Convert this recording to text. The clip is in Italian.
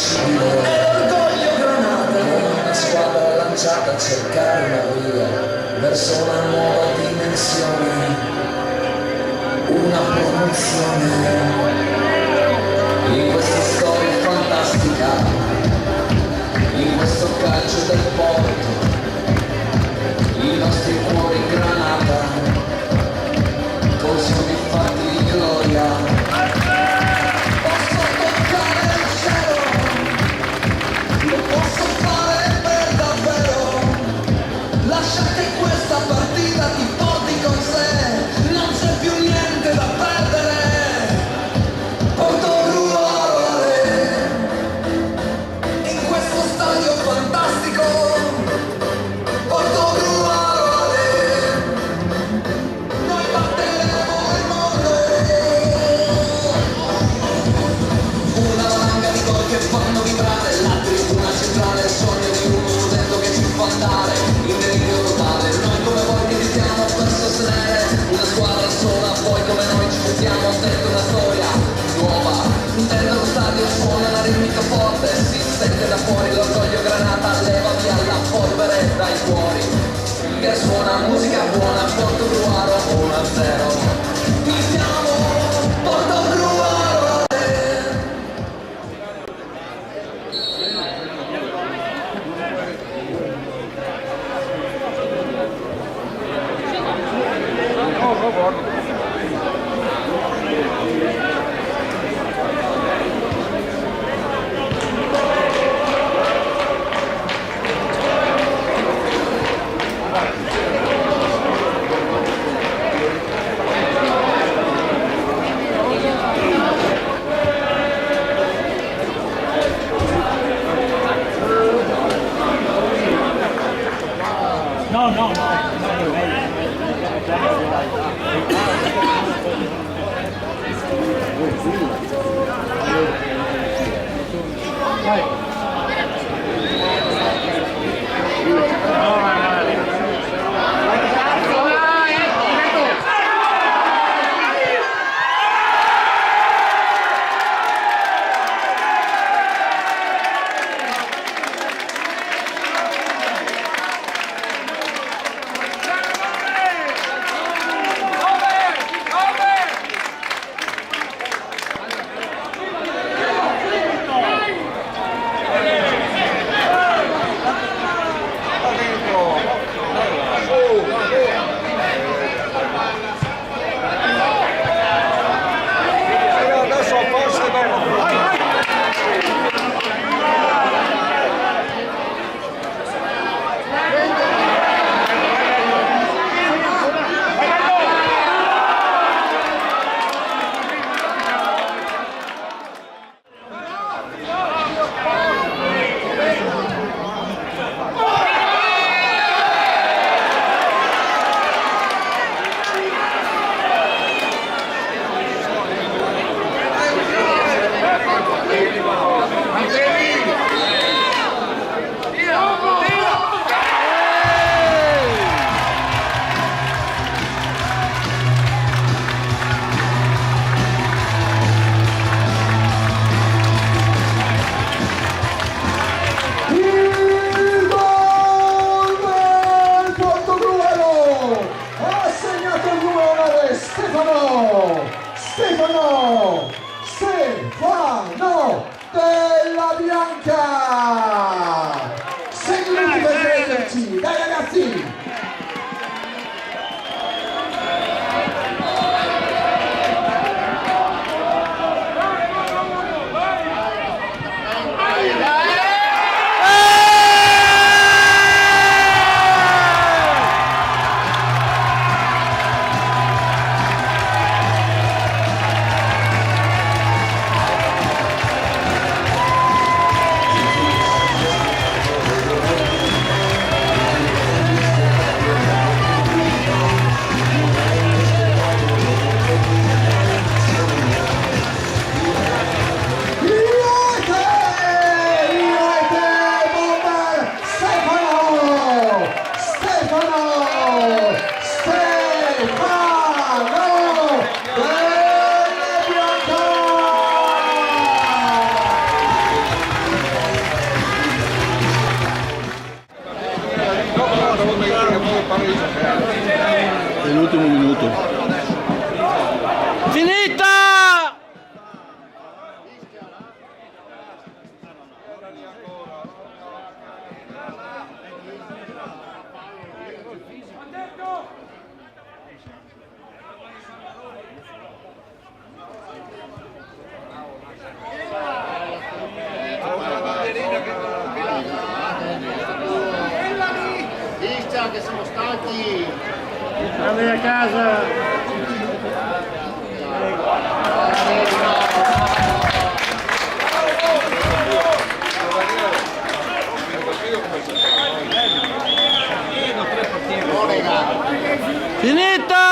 invincibile. E l'orgoglio Granata, una squadra lanciata a cercare una via verso una nuova dimensione, una promozione. In questa storia fantastica, in questo calcio del porto, i nostri cuori Granata, con sogni fatti di gloria. Posso toccare il cielo, lo posso fare per davvero. Lascia che questa partita ti porti con sé, non c'è più niente da perdere. Portogruaro, in questo stadio fantastico. Portogruaro, noi batteremo il mondo. Una valanga di gol che fanno vibrare la tribuna centrale, il sogno di uno studento che ci fa andare in delirio totale. Noi come voi che ritiamo per sostenere una squadra sola, poi come noi ci mettiamo dentro una storia nuova. Dentro lo stadio suona la ritmica forte, si sente da fuori l'orgoglio Granata, leva via la polvere dai cuori. Che suona musica buona, Portogruaro 1-0. Iniziamo, Portogruaro. Stefano Della Bianca. Seguiti per crederci, dai ragazzi. È l'ultimo minuto. Finita! Cristian, che siamo stanchi! Andate a casa! Finita!